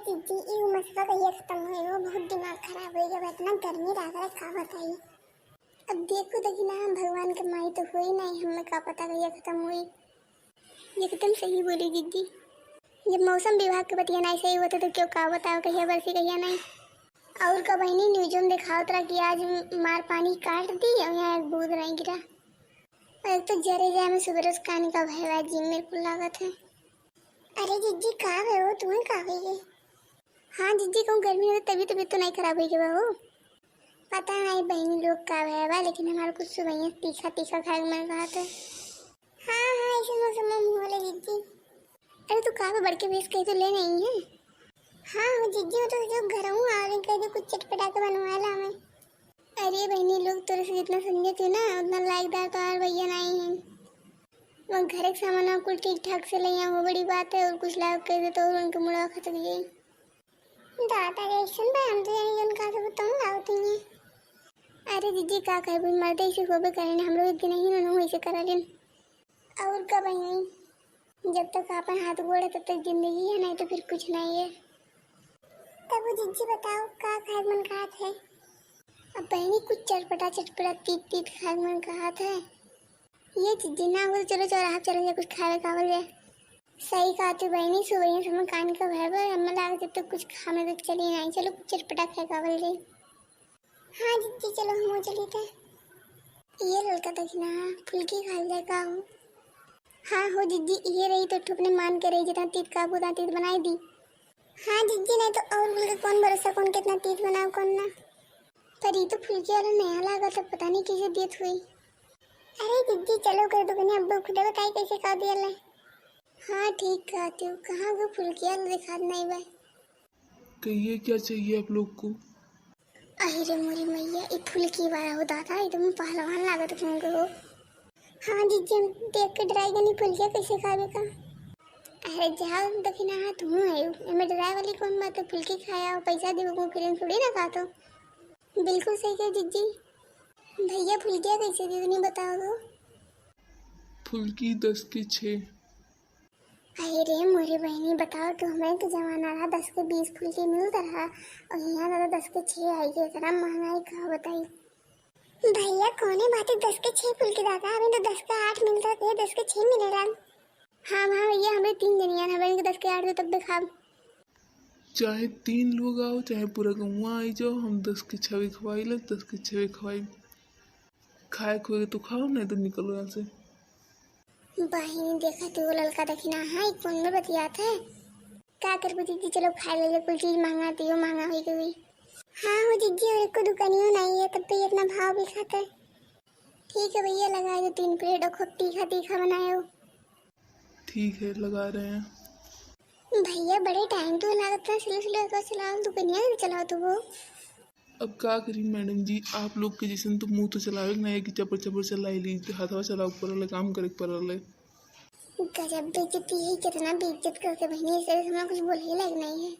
दीदी ये मसला कहिए खत्म हुए हो, बहुत दिमाग खराब हो गया। इतना गर्मी लग रहा है, का बताइए। अब देखो देखी ना, भगवान के माई तो हुई नहीं, हमें का पता कहिए खत्म हुई। एकदम सही बोली दीदी। जब मौसम विभाग के बतिया नहीं सही होता तो क्यों का बताओ कहिए बरसी कहिए नहीं। और का बहनी न्यूज में दिखाओ तरह कि आज मार पानी काट दी और यहाँ एक बूंद नहीं गिरा। और एक तो जरे जाए में सुबह रोज कान का भय जी मेरे को लागत है। अरे जीजी का है वो, तुम्हें का है? हाँ जीजी कहूँ गर्मी में तभी तबीयत तो नहीं खराब हुई बहू। पता नहीं बहनी लोग का है लेकिन हमारे कुछ सुबह तीखा तीखा खाए मन कहा था। हाँ हाँ ऐसे मौसम में मुँह वाले जीजी। अरे तू कहा बढ़ के भेज कहीं तो ले नहीं है। हाँ वो जीजी वो तो जो घर हूँ आ रही कहीं कुछ चटपटा के बनवा ला हमें। अरे बहनी लोग तेरे से जितना समझे थे ना उतना लायकदार तो और भैया नहीं है। वो घर के सामान कुल ठीक ठाक से ले आए वो बड़ी बात है, और कुछ लाभ कर दे तो उनके मुड़ा खत्म गई। दादा रेशन भाई हम तो यानी उनका से बताऊँ लावती हैं। अरे दीदी का कर भी मरते इसे को भी करें हम लोग इतने ही उन्होंने वैसे करा लें। और का बहनी जब तक अपन हाथ गोड़े तब तक जिंदगी है, नहीं तो फिर कुछ नहीं है। तब वो जीजी बताओ का खाए मन खात है। अब बहनी कुछ चटपटा चटपटा तीत तीत खाए मन खात है। ये चीजें ना हो चलो चौराहा चलो या कुछ खावे खावल जाए। सही कहा तू बहनी, सुबह समय कान का भय अम्मा लाग जब तक कुछ खाने तो चली नहीं, चलो कुछ चटपटा खाए खावल जाए। हाँ जीजी चलो हम चली थे। ये लड़का देखना फुल्की खा जाए का हो। हाँ हो जीजी ये रही तो ठुकने मान के रही जितना तीत का उतना तीत बनाई दी। हाँ जीजी नहीं तो और बोल के कौन भरोसा कौन कितना तीत बनाओ कौन ना। पर ये तो फुल्की वाला नया लगा तो पता नहीं कैसे तीत हुई। अरे जीजी चलो कर दो कहीं अब खुद बताई कैसे खा दिया ले। हाँ ठीक कहती हूँ, कहाँ वो फुल्की वाला दिखा नहीं भाई। कहिए क्या चाहिए आप लोग को? अरे मोरी मैया ये फुल्की वाला हो दादा एकदम पहलवान लागत तुमको हो। हाँ जीजी हम देख के डराई गई फुल्किया कैसे खावे का। अरे जाओ दखिना हाँ तुम आयो मैं डराए वाली कौन बात है, फुल्की खाया और पैसा देवो फिर थोड़ी ना खा तो। बिल्कुल सही है जीजी। भैया फुल्किया कैसे दी नहीं बताओ तो। फुल्की 10 के 6। अरे मोरी बहनी बताओ तो हमें तो जमाना रहा 10 के 20 फुल्की मिलता रहा और यहाँ दादा 10 के 6 आई है, इतना महंगाई कहा बताई। भैया कौन बात है 10 के 6 फुल्की दादा, हमें तो 10 के 8 मिलता थे 10 के 6 मिले रहा। हाँ हाँ भैया हमें 3 जनियान हमें 10 के 8 तब भी खा। चाहे 3 लोग आओ चाहे पूरा गाँव आई जाओ, हम 10 के 6 भी खवाई ले 10 के 6 भी खवाई। खाए खोए तो खाओ नहीं तो निकलो यहाँ से। बहनी देखा तो लड़का देखना हाँ एक फोन में बतियात है। क्या कर दीदी चलो खा ले कोई चीज महंगा थी वो महंगा हुई गई। हाँ वो दीदी और को दुकानियों नहीं है तब तो इतना भाव भी खाता है। ठीक है भैया लगा दो 3 प्लेट और खूब तीखा तीखा बनाए हो। ठीक है लगा रहे हैं। भैया बड़े टाइम तो लगता है स्लो स्लो का चलाओ दुकानियाँ चलाओ तो वो। अब क्या करी मैडम जी, आप लोग के जैसे तो मुंह तो चलावे नहीं कि चपर चपर चलाई ली हाथवा चलाओ पर ले काम करे पर ले। गजब बेइज्जती है, कितना बेइज्जत करके बहनी इसे हमें कुछ बोले ही लग नहीं है।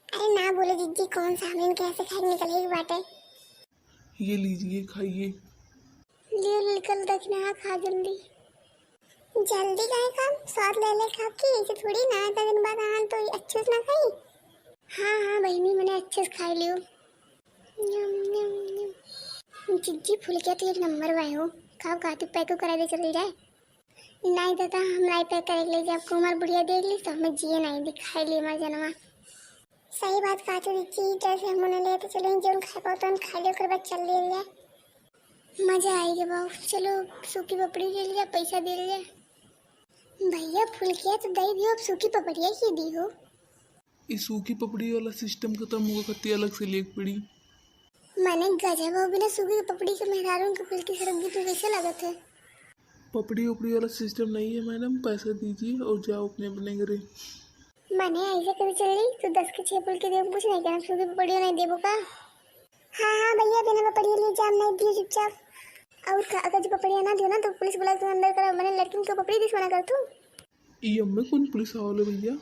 अरे ना बोले दीदी कौन सा हमें कैसे खाए निकलेगी बात है। ये लीजिए खाइए। ले निकल देखना खा जल्दी जल्दी खाए काम स्वाद ले ले खा के ऐसे थोड़ी ना आधा दिन बाद आन तो अच्छे से ना खाई। हाँ हाँ बहनी मैंने अच्छे से खा लियो। जिज्जी फुल्किया तो एक नंबर भाई हो, खाओ खाती पैक करा दे चल जाए। नहीं दादा हम नहीं पैक कर ले जब कुमार बुढ़िया देख ली तो हमें जिए नहीं दिखाई ली मर जनवा। सही बात कहा तो दीदी जैसे हम उन्हें ले तो चलो जो खा पाओ तो हम खा लो कर बाद चल ले लिया मजा आएगा बाबू। चलो सूखी पपड़ी ले लिया पैसा दे लिया। भैया फुल्किया तो दही दियो अब सूखी पपड़िया ही दी हो। इस सूखी पपड़ी वाला सिस्टम खत्म होगा कत्ती अलग से लेक पड़ी। मैंने गजब हो बिना सूखी पपड़ी के मेहरारों की फुल्की सरगी तो कैसे लगत है। पपड़ी उपड़ी वाला सिस्टम नहीं है मैडम, पैसा दीजिए और जाओ अपने अपने घरे। मैंने ऐसे कभी चल रही तो 10 के 6 फुल्की दे कुछ नहीं कहना सूखी पपड़िया नहीं देबो का। हाँ हाँ भैया बिना पपड़िया ले जाम नहीं दियो चुपचाप। और अगर जो पपड़िया ना दियो ना तो पुलिस बुला के अंदर करा मैंने लड़की को पपड़ी दिखवाना कर तू। ई में कौन पुलिस आवले भैया?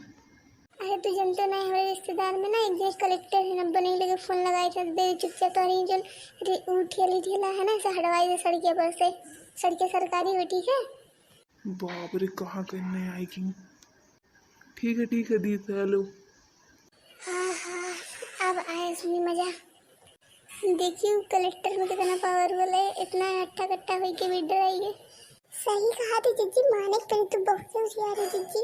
अरे तू जनता नहीं हमारे रिश्तेदार में ना एक जगह कलेक्टर है नब्बे नहीं लगे फोन लगाए थे दे चुपचाप तो रही जो उठिया ठेला है ना इसे हटवाई दे सड़किया पर से, सड़कें सरकारी हो ठीक है। बाप रे कहाँ करने आई कि ठीक है दी हेलो। हाँ असली मजा। देखियो कलेक्टर में कितना पावरफुल है, इतना हट्टा कट्टा होके भी डराइए। सही कहा थी जीजी, माने पर तू बहुत होशियार है जीजी।